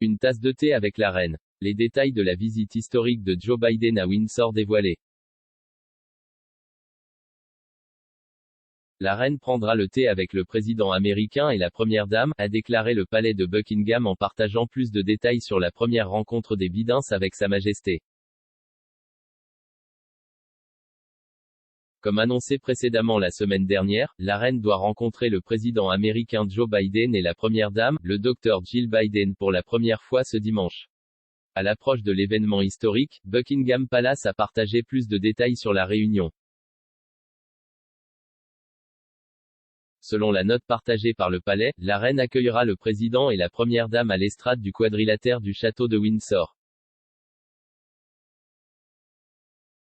Une tasse de thé avec la reine. Les détails de la visite historique de Joe Biden à Windsor dévoilés. La reine prendra le thé avec le président américain et la première dame, a déclaré le palais de Buckingham en partageant plus de détails sur la première rencontre des Bidens avec Sa Majesté. Comme annoncé précédemment la semaine dernière, la reine doit rencontrer le président américain Joe Biden et la première dame, le Dr Jill Biden pour la première fois ce dimanche. À l'approche de l'événement historique, Buckingham Palace a partagé plus de détails sur la réunion. Selon la note partagée par le palais, la reine accueillera le président et la première dame à l'estrade du quadrilatère du château de Windsor.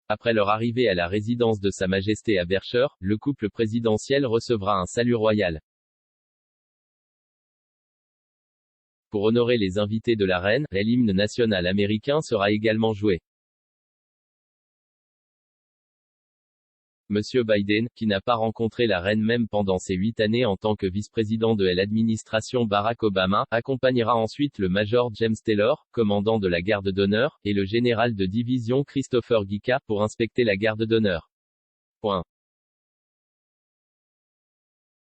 Après leur arrivée à la résidence de Sa Majesté à Berkshire, le couple présidentiel recevra un salut royal. Pour honorer les invités de la reine, l'hymne national américain sera également joué. Monsieur Biden, qui n'a pas rencontré la reine même pendant ses 8 années en tant que vice-président de l'administration Barack Obama, accompagnera ensuite le major James Taylor, commandant de la garde d'honneur, et le général de division Christopher Ghika, pour inspecter la garde d'honneur.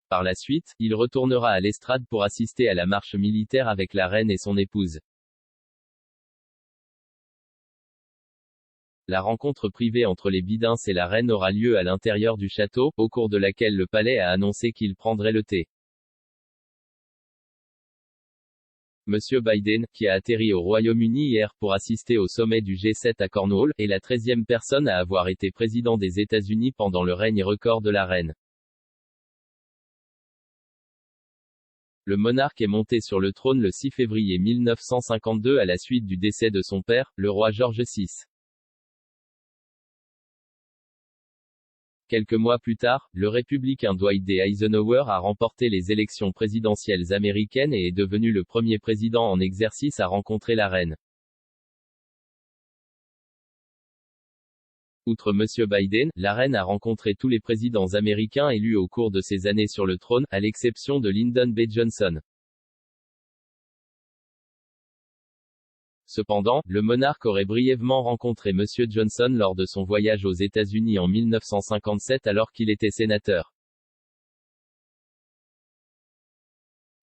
Par la suite, il retournera à l'estrade pour assister à la marche militaire avec la reine et son épouse. La rencontre privée entre les Bidens et la reine aura lieu à l'intérieur du château, au cours de laquelle le palais a annoncé qu'il prendrait le thé. Monsieur Biden, qui a atterri au Royaume-Uni hier pour assister au sommet du G7 à Cornwall, est la 13e personne à avoir été président des États-Unis pendant le règne record de la reine. Le monarque est monté sur le trône le 6 février 1952 à la suite du décès de son père, le roi George VI. Quelques mois plus tard, le républicain Dwight D. Eisenhower a remporté les élections présidentielles américaines et est devenu le premier président en exercice à rencontrer la reine. Outre Monsieur Biden, la reine a rencontré tous les présidents américains élus au cours de ses années sur le trône, à l'exception de Lyndon B. Johnson. Cependant, le monarque aurait brièvement rencontré Monsieur Johnson lors de son voyage aux États-Unis en 1957 alors qu'il était sénateur.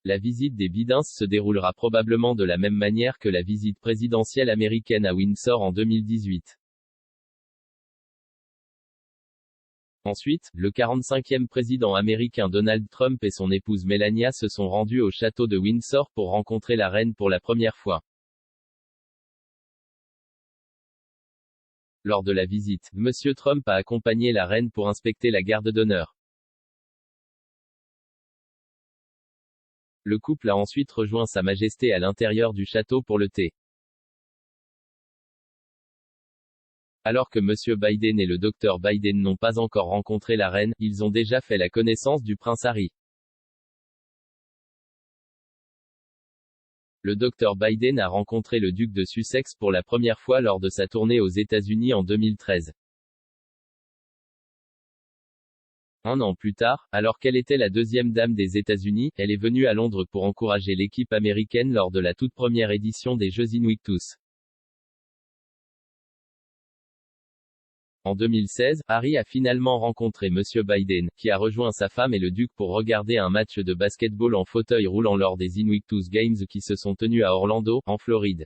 La visite des Bidens se déroulera probablement de la même manière que la visite présidentielle américaine à Windsor en 2018. Ensuite, le 45e président américain Donald Trump et son épouse Melania se sont rendus au château de Windsor pour rencontrer la reine pour la première fois. Lors de la visite, Monsieur Trump a accompagné la reine pour inspecter la garde d'honneur. Le couple a ensuite rejoint Sa Majesté à l'intérieur du château pour le thé. Alors que Monsieur Biden et le Dr Biden n'ont pas encore rencontré la reine, ils ont déjà fait la connaissance du prince Harry. Le Dr Biden a rencontré le duc de Sussex pour la première fois lors de sa tournée aux États-Unis en 2013. Un an plus tard, alors qu'elle était la deuxième dame des États-Unis, elle est venue à Londres pour encourager l'équipe américaine lors de la toute première édition des Jeux Invictus. En 2016, Harry a finalement rencontré Monsieur Biden, qui a rejoint sa femme et le duc pour regarder un match de basketball en fauteuil roulant lors des Invictus Games qui se sont tenus à Orlando, en Floride.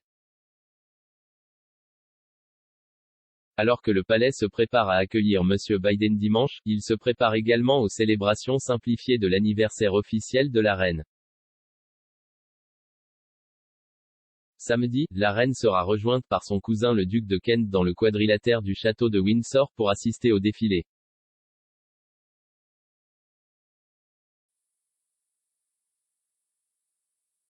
Alors que le palais se prépare à accueillir Monsieur Biden dimanche, il se prépare également aux célébrations simplifiées de l'anniversaire officiel de la reine. Samedi, la reine sera rejointe par son cousin le duc de Kent dans le quadrilatère du château de Windsor pour assister au défilé.